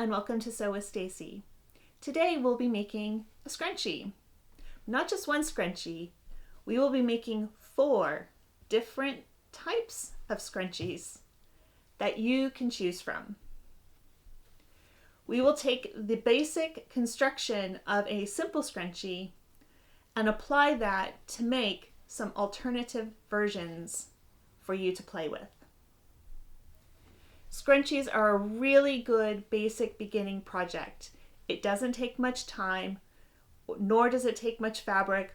and welcome to Sew with Stacy. Today we'll be making a scrunchie. Not just one scrunchie, we will be making 4 different types of scrunchies that you can choose from. We will take the basic construction of a simple scrunchie and apply that to make some alternative versions for you to play with. Scrunchies are a really good basic beginning project. It doesn't take much time, nor does it take much fabric,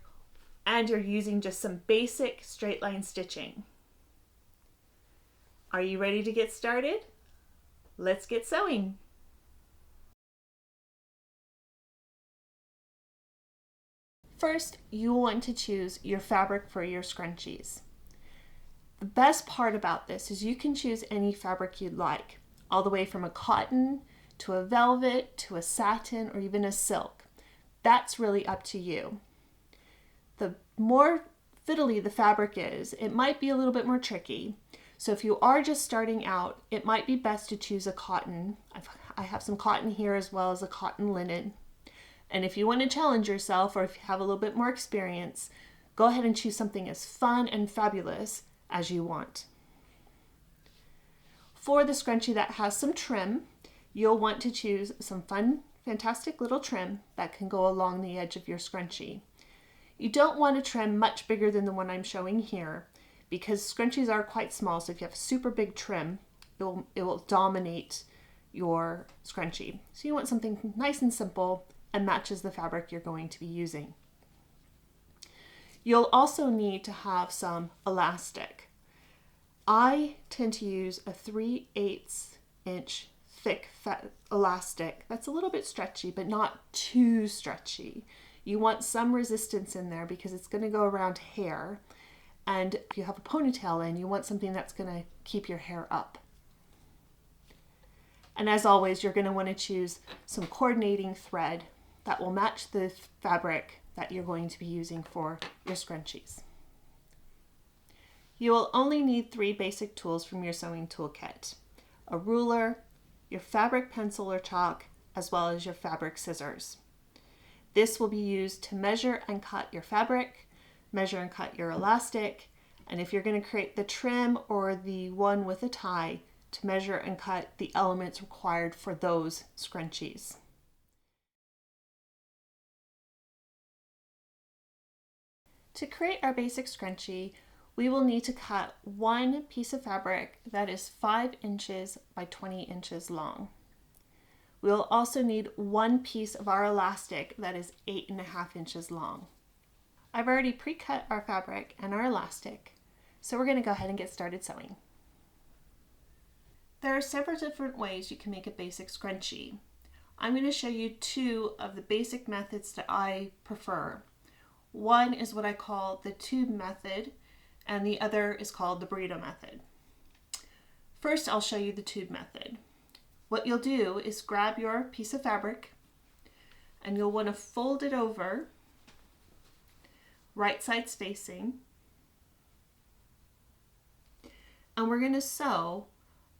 and you're using just some basic straight line stitching. Are you ready to get started? Let's get sewing. First, you want to choose your fabric for your scrunchies. The best part about this is you can choose any fabric you'd like, all the way from a cotton to a velvet to a satin or even a silk. That's really up to you. The more fiddly the fabric is, it might be a little bit more tricky. So if you are just starting out, it might be best to choose a cotton. I have some cotton here as well as a cotton linen. And if you want to challenge yourself, or if you have a little bit more experience, go ahead and choose something as fun and fabulous as you want. For the scrunchie that has some trim, you'll want to choose some fun, fantastic little trim that can go along the edge of your scrunchie. You don't want a trim much bigger than the one I'm showing here, because scrunchies are quite small, so if you have a super big trim, it will dominate your scrunchie. So you want something nice and simple and matches the fabric you're going to be using. You'll also need to have some elastic. I tend to use a 3/8 inch thick elastic. That's a little bit stretchy, but not too stretchy. You want some resistance in there because it's going to go around hair. And if you have a ponytail in, you want something that's going to keep your hair up. And as always, you're going to want to choose some coordinating thread that will match the fabric that you're going to be using for your scrunchies. You will only need 3 basic tools from your sewing toolkit: a ruler, your fabric pencil or chalk, as well as your fabric scissors. This will be used to measure and cut your fabric, measure and cut your elastic, and if you're going to create the trim or the one with a tie, to measure and cut the elements required for those scrunchies. To create our basic scrunchie, we will need to cut 1 piece of fabric that is 5 inches by 20 inches long. We will also need 1 piece of our elastic that is 8.5 inches long. I've already pre-cut our fabric and our elastic, so we're going to go ahead and get started sewing. There are several different ways you can make a basic scrunchie. I'm going to show you 2 of the basic methods that I prefer. One is what I call the tube method, and the other is called the burrito method. First, I'll show you the tube method. What you'll do is grab your piece of fabric and you'll want to fold it over right side spacing, and we're going to sew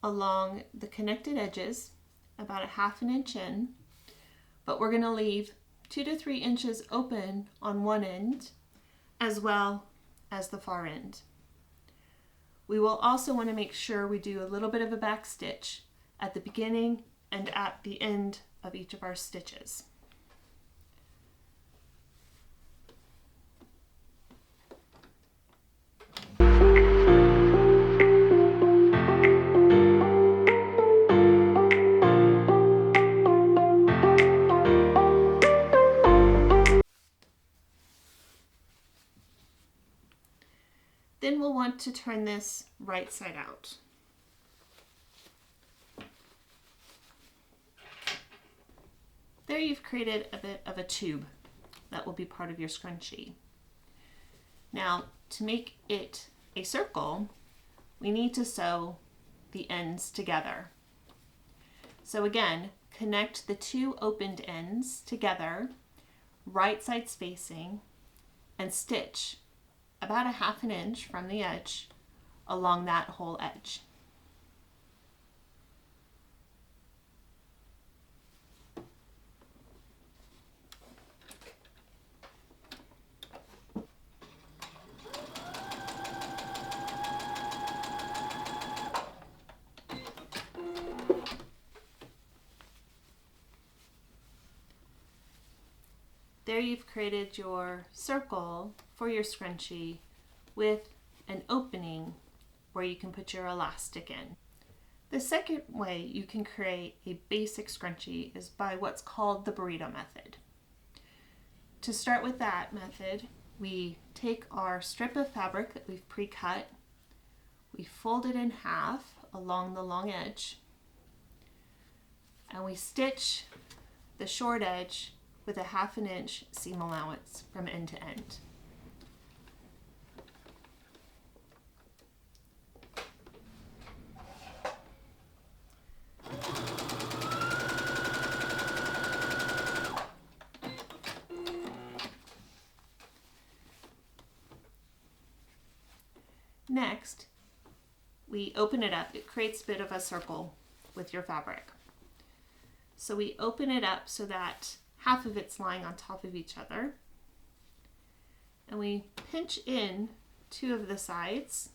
along the connected edges about 1/2 inch in, but we're going to leave 2 to 3 inches open on one end as well as the far end. We will also want to make sure we do a little bit of a back stitch at the beginning and at the end of each of our stitches. Then we'll want to turn this right side out. There you've created a bit of a tube that will be part of your scrunchie. Now, to make it a circle, we need to sew the ends together. So again, connect the 2 opened ends together, right side spacing, and stitch about 1/2 inch from the edge along that whole edge. there you've created your circle for your scrunchie with an opening where you can put your elastic in. The second way you can create a basic scrunchie is by what's called the burrito method. To start with that method, we take our strip of fabric that we've pre-cut, we fold it in half along the long edge, and we stitch the short edge with a 1/2 inch seam allowance from end to end. Next, we open it up. It creates a bit of a circle with your fabric. So we open it up so that half of it's lying on top of each other. And we pinch in 2 of the sides.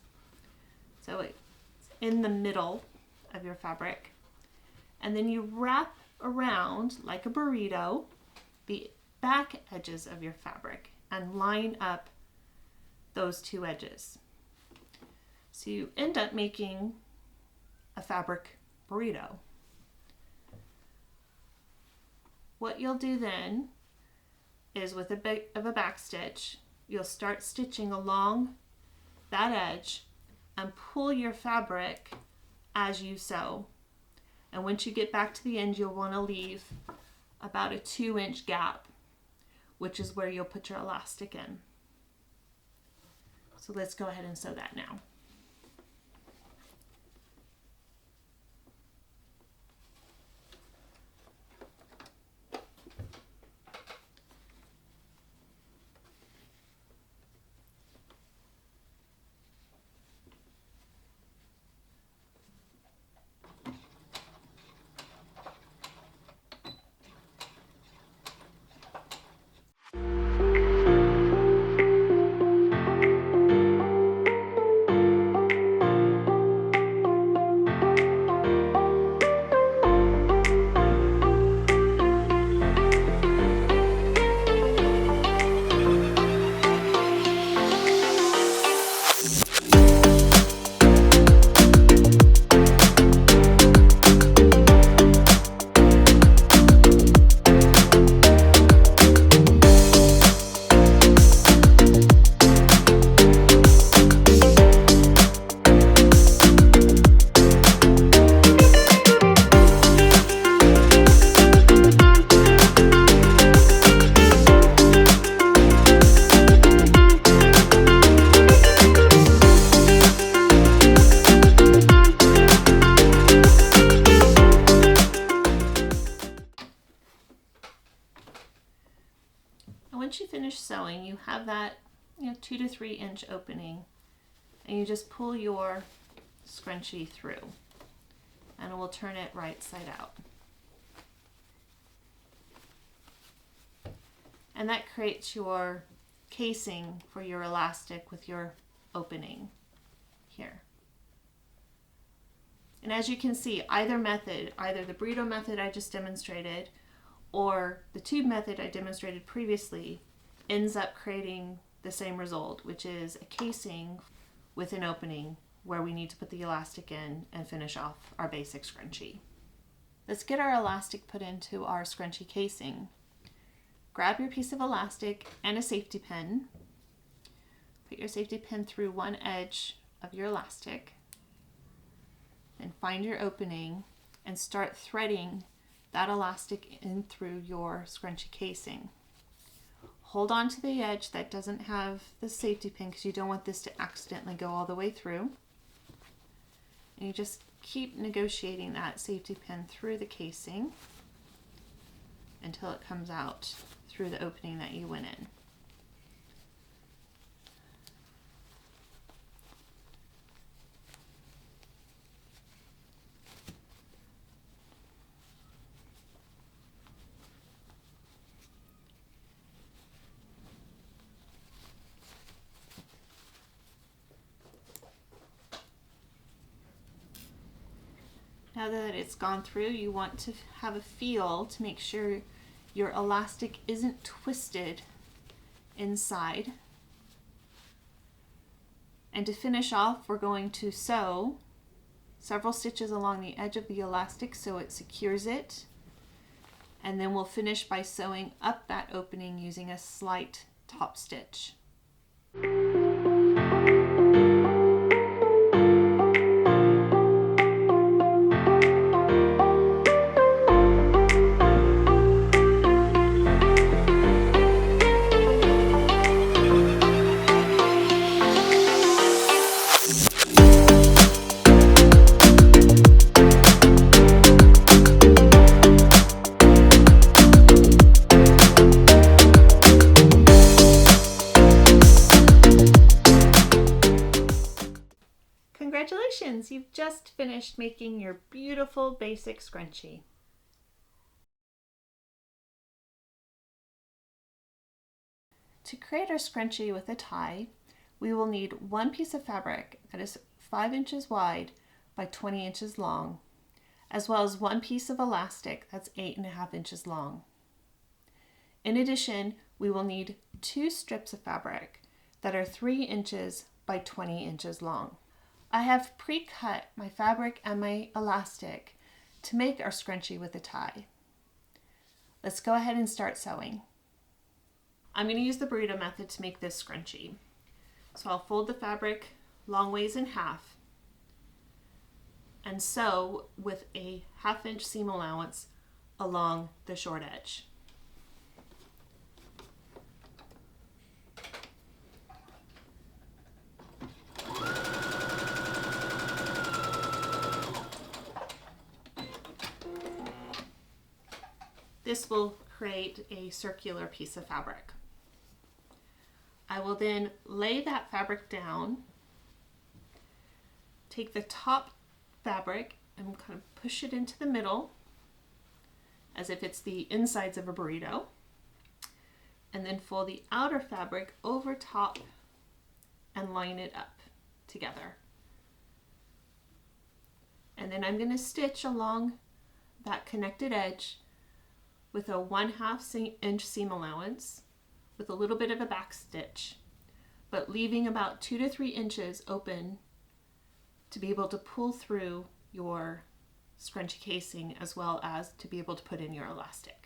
So it's in the middle of your fabric. And then you wrap around, like a burrito, the back edges of your fabric and line up those 2 edges. So you end up making a fabric burrito. What you'll do then is, with a bit of a back stitch, you'll start stitching along that edge and pull your fabric as you sew. And once you get back to the end, you'll want to leave about a 2-inch gap, which is where you'll put your elastic in. So let's go ahead and sew that now. Once you finish sewing, you have that 2 to 3 inch opening, and you just pull your scrunchie through, and it will turn it right side out. And that creates your casing for your elastic with your opening here. And as you can see, either method, either the burrito method I just demonstrated or the tube method I demonstrated previously, ends up creating the same result, which is a casing with an opening where we need to put the elastic in and finish off our basic scrunchie. Let's get our elastic put into our scrunchie casing. Grab your piece of elastic and a safety pin. Put your safety pin through one edge of your elastic. Then find your opening and start threading that elastic in through your scrunchie casing. Hold on to the edge that doesn't have the safety pin because you don't want this to accidentally go all the way through. And you just keep negotiating that safety pin through the casing until it comes out through the opening that you went in. Now that it's gone through, you want to have a feel to make sure your elastic isn't twisted inside. And to finish off, we're going to sew several stitches along the edge of the elastic so it secures it. And then we'll finish by sewing up that opening using a slight top stitch. Congratulations, you've just finished making your beautiful basic scrunchie. To create our scrunchie with a tie, we will need one piece of fabric that is 5 inches wide by 20 inches long, as well as one piece of elastic that's 8.5 inches long. In addition, we will need 2 strips of fabric that are 3 inches by 20 inches long. I have pre-cut my fabric and my elastic to make our scrunchie with a tie. Let's go ahead and start sewing. I'm going to use the burrito method to make this scrunchie. So I'll fold the fabric long ways in half and sew with a 1/2 inch seam allowance along the short edge. This will create a circular piece of fabric. I will then lay that fabric down, take the top fabric and kind of push it into the middle as if it's the insides of a burrito, and then fold the outer fabric over top and line it up together. And then I'm going to stitch along that connected edge with a 1/2 inch seam allowance with a little bit of a back stitch, but leaving about 2 to 3 inches open to be able to pull through your scrunchie casing as well as to be able to put in your elastic.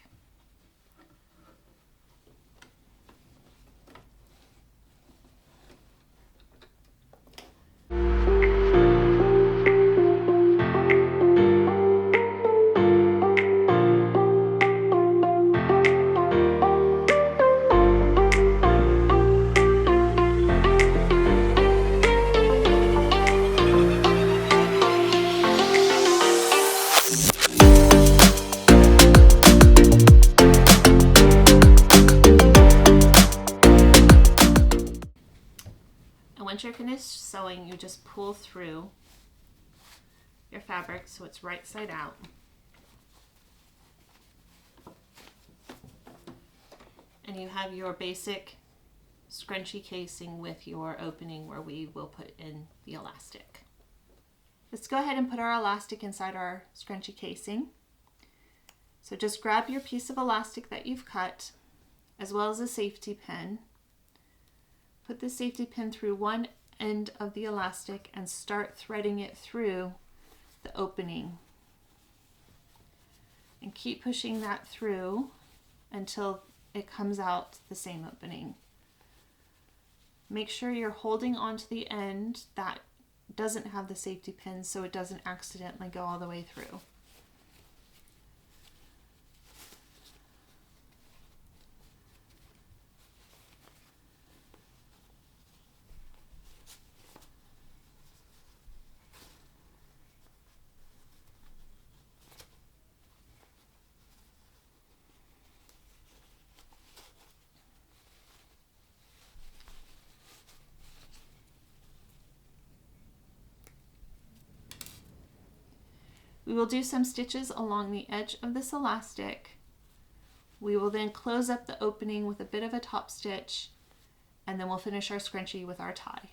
Once you're finished sewing, you just pull through your fabric so it's right side out. And you have your basic scrunchie casing with your opening where we will put in the elastic. Let's go ahead and put our elastic inside our scrunchie casing. So just grab your piece of elastic that you've cut, as well as a safety pin. Put the safety pin through one end of the elastic and start threading it through the opening. And keep pushing that through until it comes out the same opening. Make sure you're holding onto the end that doesn't have the safety pin so it doesn't accidentally go all the way through. We will do some stitches along the edge of this elastic. We will then close up the opening with a bit of a top stitch, and then we'll finish our scrunchie with our tie.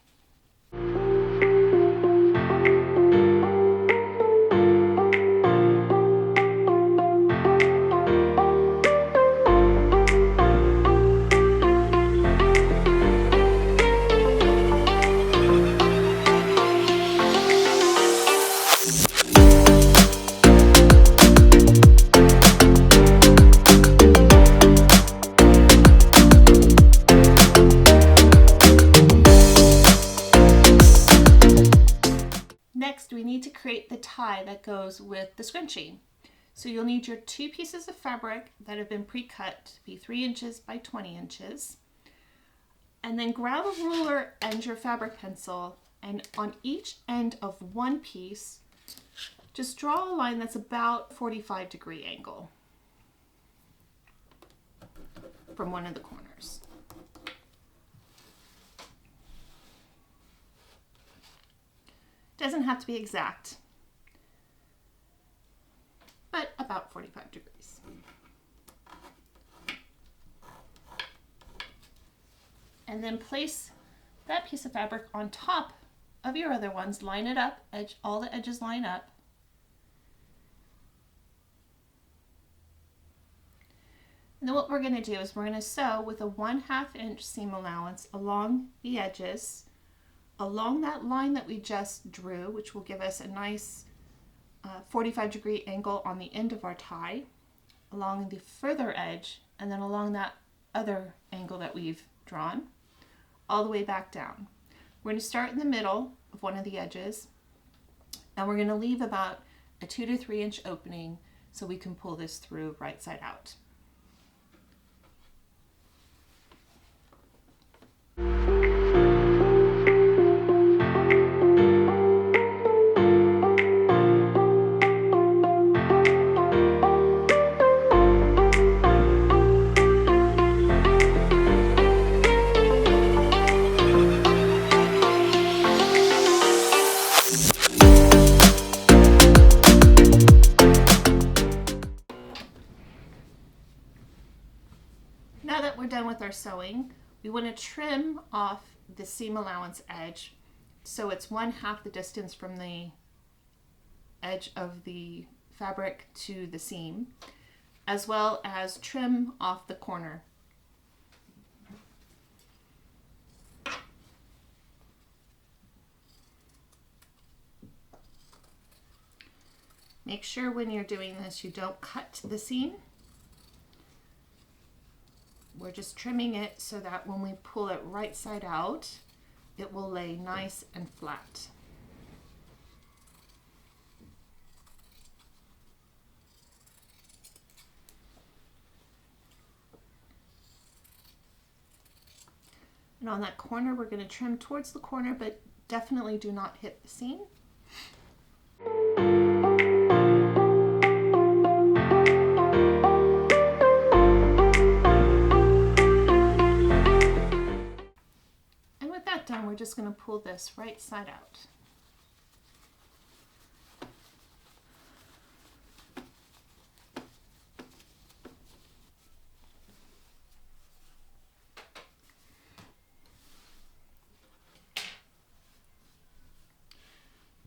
Next, we need to create the tie that goes with the scrunchie. So you'll need your 2 pieces of fabric that have been pre-cut to be 3 inches by 20 inches. And then grab a ruler and your fabric pencil, and on each end of one piece, just draw a line that's about 45-degree angle from one of the corners. Doesn't have to be exact, but about 45 degrees. And then place that piece of fabric on top of your other ones. Line it up, all the edges line up. And then what we're going to do is we're going to sew with a 1/2 inch seam allowance along the edges, along that line that we just drew, which will give us a nice 45-degree angle on the end of our tie, along the further edge, and then along that other angle that we've drawn, all the way back down. We're going to start in the middle of one of the edges, and we're going to leave about a 2 to 3 inch opening so we can pull this through right side out. Now that we're done with our sewing, we want to trim off the seam allowance edge so it's 1/2 the distance from the edge of the fabric to the seam, as well as trim off the corner. Make sure when you're doing this you don't cut the seam. We're just trimming it so that when we pull it right side out, it will lay nice and flat. And on that corner, we're going to trim towards the corner, but definitely do not hit the seam. Done, we're just going to pull this right side out.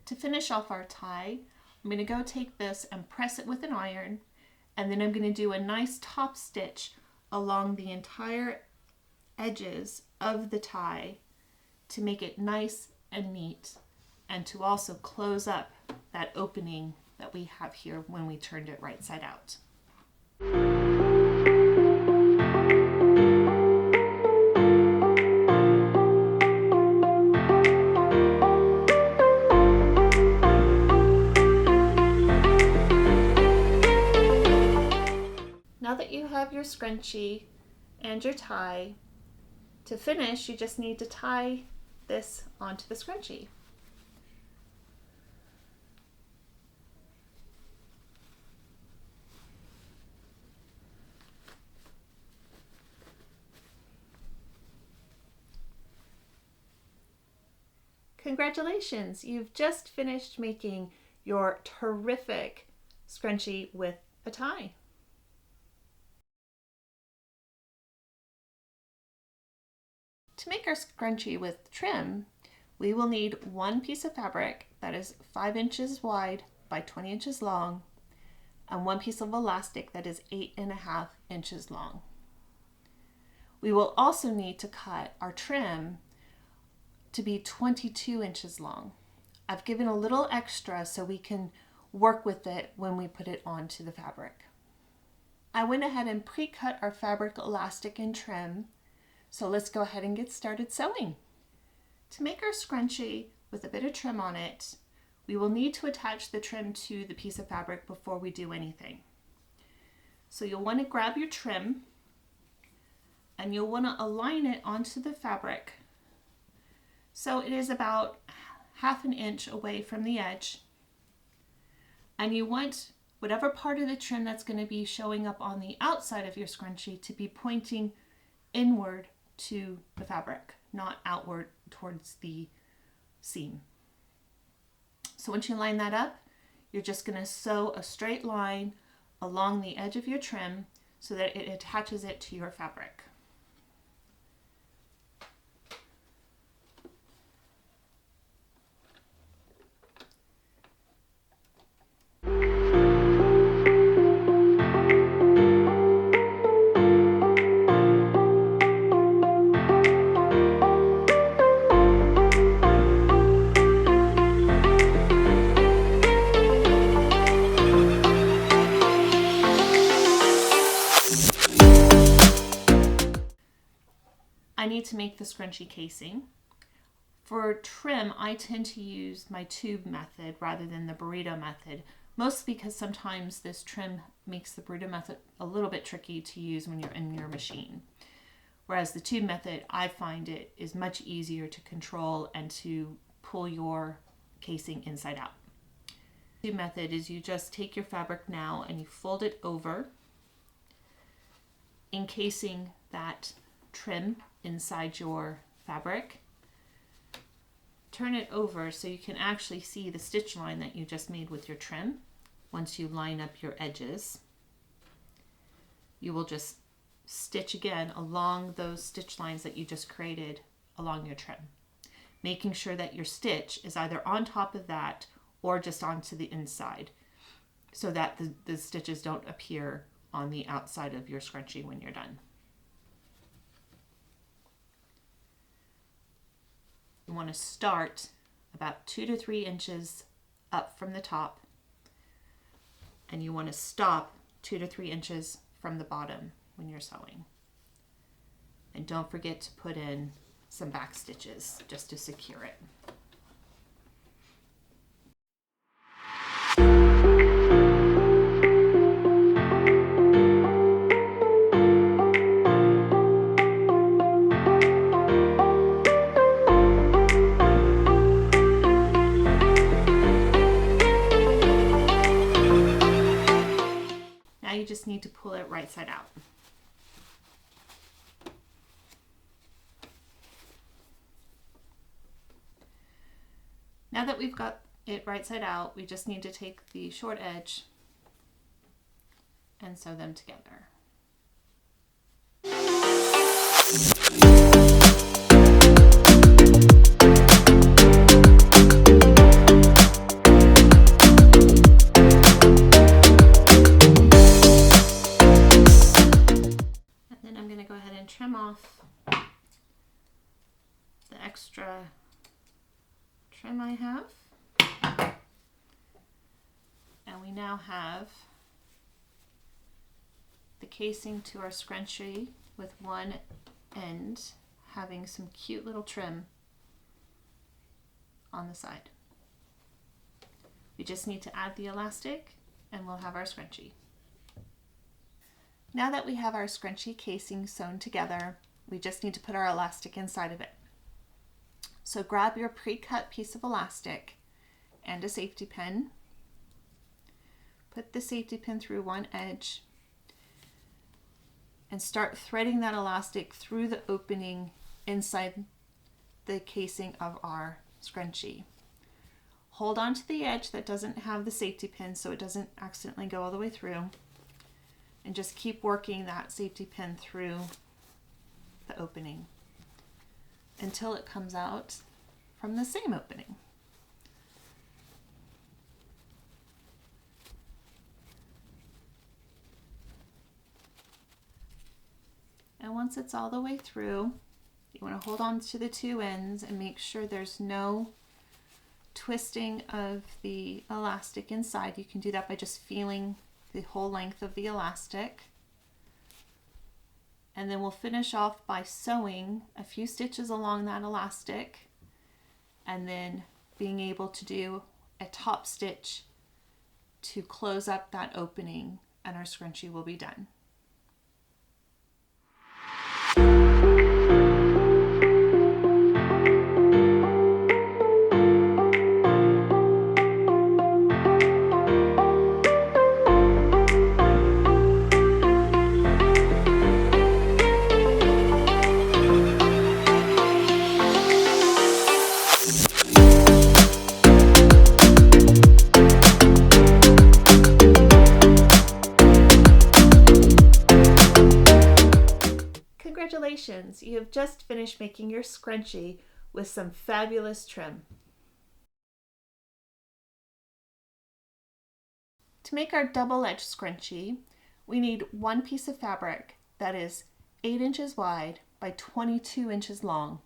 To finish off our tie, I'm going to go take this and press it with an iron, and then I'm going to do a nice top stitch along the entire edges of the tie to make it nice and neat, and to also close up that opening that we have here when we turned it right side out. Now that you have your scrunchie and your tie, to finish you just need to tie this onto the scrunchie. Congratulations! You've just finished making your terrific scrunchie with a tie. To make our scrunchie with trim, we will need 1 piece of fabric that is 5 inches wide by 20 inches long, and 1 piece of elastic that is 8.5 inches long. We will also need to cut our trim to be 22 inches long. I've given a little extra so we can work with it when we put it onto the fabric. I went ahead and pre-cut our fabric elastic and trim. So let's go ahead and get started sewing. To make our scrunchie with a bit of trim on it, We will need to attach the trim to the piece of fabric before we do anything. So you'll want to grab your trim and you'll want to align it onto the fabric. So it is about 1/2 inch away from the edge. And you want whatever part of the trim that's going to be showing up on the outside of your scrunchie to be pointing inward to the fabric, not outward towards the seam. So once you line that up, you're just going to sew a straight line along the edge of your trim so that it attaches it to your fabric. I need to make the scrunchie casing. For trim, I tend to use my tube method rather than the burrito method, mostly because sometimes this trim makes the burrito method a little bit tricky to use when you're in your machine. Whereas the tube method, I find it is much easier to control and to pull your casing inside out. The tube method is you just take your fabric now and you fold it over, encasing that trim inside your fabric. Turn it over so you can actually see the stitch line that you just made with your trim. Once you line up your edges, you will just stitch again along those stitch lines that you just created along your trim, making sure that your stitch is either on top of that or just onto the inside so that the stitches don't appear on the outside of your scrunchie when you're done. You want to start about 2 to 3 inches up from the top, and you want to stop 2 to 3 inches from the bottom when you're sewing. And don't forget to put in some back stitches just to secure it. You just need to pull it right side out. Now that we've got it right side out, we just need to take the short edge and sew them together. Trim off the extra trim I have, and we now have the casing to our scrunchie with one end having some cute little trim on the side. We just need to add the elastic and we'll have our scrunchie. Now that we have our scrunchie casing sewn together, we just need to put our elastic inside of it. So grab your pre-cut piece of elastic and a safety pin. Put the safety pin through one edge and start threading that elastic through the opening inside the casing of our scrunchie. Hold on to the edge that doesn't have the safety pin so it doesn't accidentally go all the way through. And just keep working that safety pin through the opening until it comes out from the same opening. And once it's all the way through, you want to hold on to the two ends and make sure there's no twisting of the elastic inside. You can do that by just feeling the whole length of the elastic. And then we'll finish off by sewing a few stitches along that elastic and then being able to do a top stitch to close up that opening, and our scrunchie will be done. Congratulations, you have just finished making your scrunchie with some fabulous trim. To make our double-edged scrunchie, we need one piece of fabric that is 8 inches wide by 22 inches long.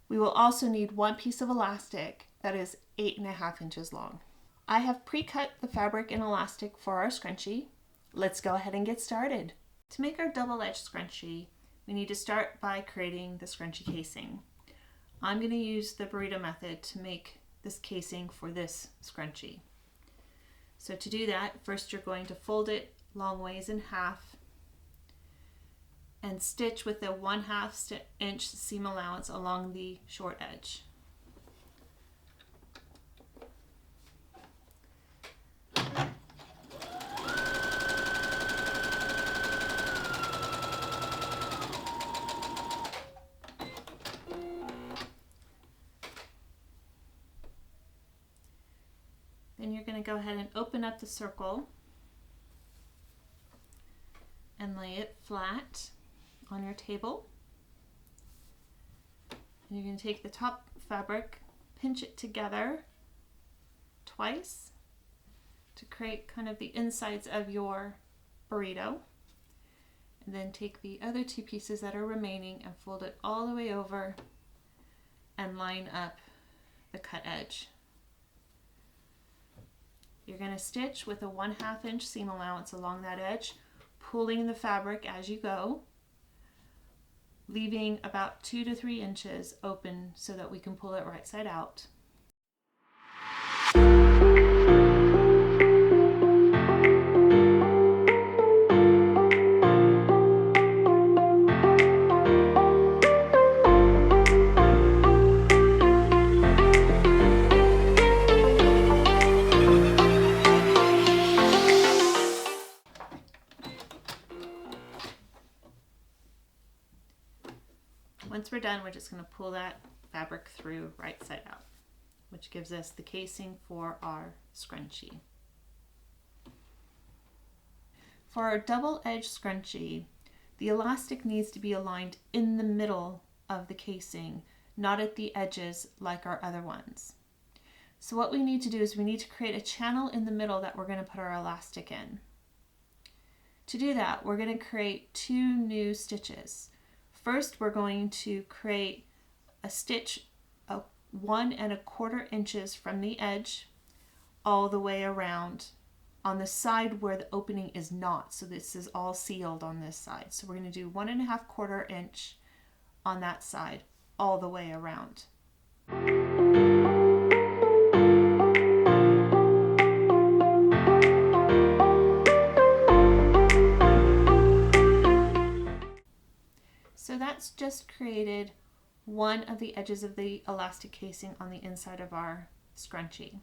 We will also need one piece of elastic that is 8.5 inches long. I have pre-cut the fabric and elastic for our scrunchie. Let's go ahead and get started. To make our double-edged scrunchie, we need to start by creating the scrunchie casing. I'm going to use the Burrito method to make this casing for this scrunchie. So to do that, first you're going to fold it long ways in half and stitch with a 1/2 inch seam allowance along the short edge. Then you're going to go ahead and open up the circle and lay it flat on your table. And you're going to take the top fabric, pinch it together twice to create kind of the insides of your burrito. And then take the other 2 pieces that are remaining and fold it all the way over and line up the cut edge. You're going to stitch with a 1/2 inch seam allowance along that edge, pulling the fabric as you go, leaving about 2 to 3 inches open so that we can pull it right side out. Once we're done, we're just going to pull that fabric through right side out, which gives us the casing for our scrunchie. For our double-edged scrunchie, the elastic needs to be aligned in the middle of the casing, not at the edges like our other ones. So what we need to do is we need to create a channel in the middle that we're going to put our elastic in. To do that, we're going to create 2 new stitches. First, we're going to create a stitch of 1 1/4 inches from the edge all the way around on the side where the opening is not. So this is all sealed on this side. So we're going to do 1 1/4 inch on that side all the way around. So that's just created one of the edges of the elastic casing on the inside of our scrunchie.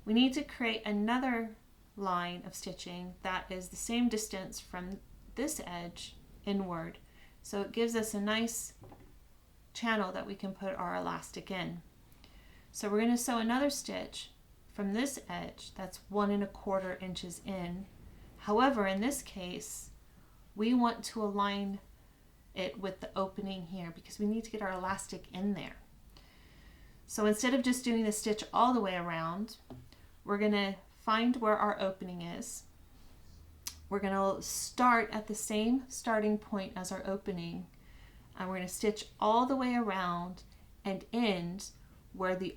We need to create another line of stitching that is the same distance from this edge inward. So it gives us a nice channel that we can put our elastic in. So we're going to sew another stitch from this edge that's 1 1/4 inches in. However, in this case, we want to align it with the opening here because we need to get our elastic in there. So instead of just doing the stitch all the way around, we're going to find where our opening is. We're going to start at the same starting point as our opening, and we're going to stitch all the way around and end where the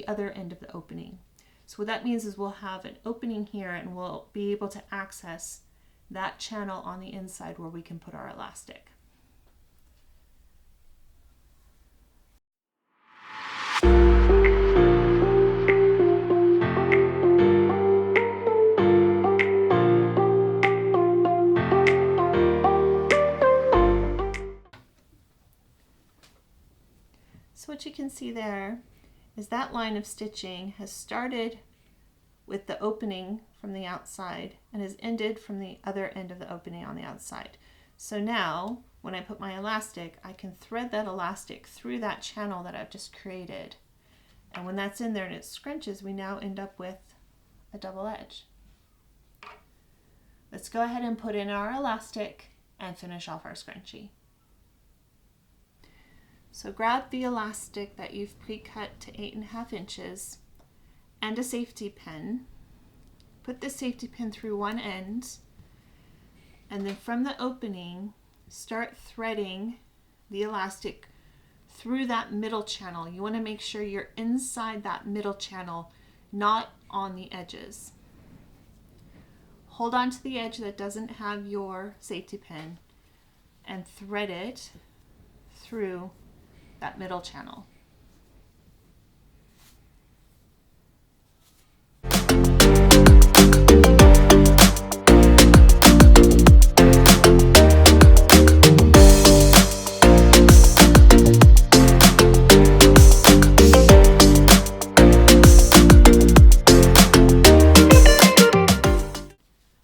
other end of the opening. So what that means is we'll have an opening here and we'll be able to access that channel on the inside where we can put our elastic. So what you can see there is that line of stitching has started with the opening from the outside and has ended from the other end of the opening on the outside. So now when I put my elastic, I can thread that elastic through that channel that I've just created. And when that's in there and it scrunches, we now end up with a double edge. Let's go ahead and put in our elastic and finish off our scrunchie. So grab the elastic that you've pre-cut to 8.5 inches and a safety pin. Put the safety pin through one end, and then from the opening, start threading the elastic through that middle channel. You want to make sure you're inside that middle channel, not on the edges. Hold on to the edge that doesn't have your safety pin and thread it through that middle channel.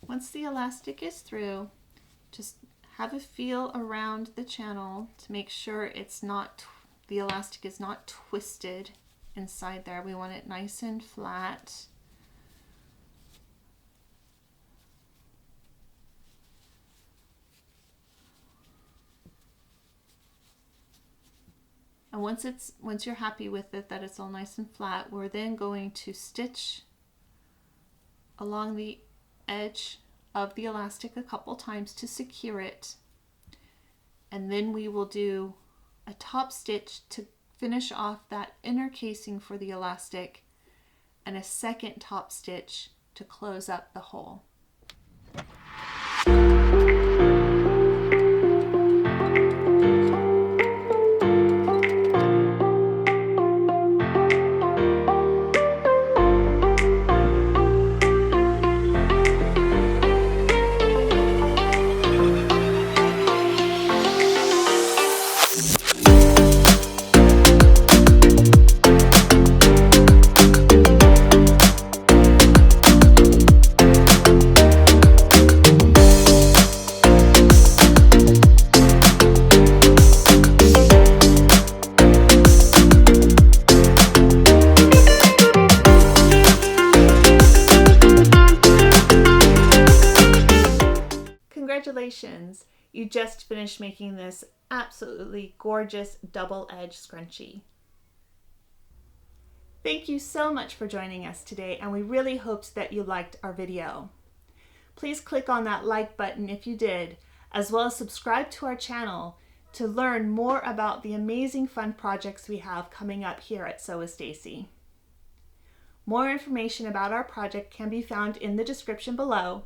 Once the elastic is through, just have a feel around the channel to make sure it's not, the elastic is not twisted inside there. We want it nice and flat. And once you're happy with it, that it's all nice and flat, we're then going to stitch along the edge of the elastic a couple times to secure it, and then we will do a top stitch to finish off that inner casing for the elastic and a second top stitch to close up the hole. Congratulations! You just finished making this absolutely gorgeous double-edged scrunchie. Thank you so much for joining us today, and we really hoped that you liked our video. Please click on that like button if you did, as well as subscribe to our channel to learn more about the amazing fun projects we have coming up here at Sew with Stacy. More information about our project can be found in the description below,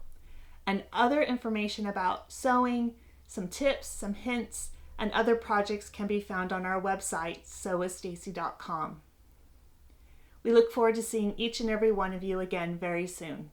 and other information about sewing, some tips, some hints, and other projects can be found on our website, sewwithstacy.com. We look forward to seeing each and every one of you again very soon.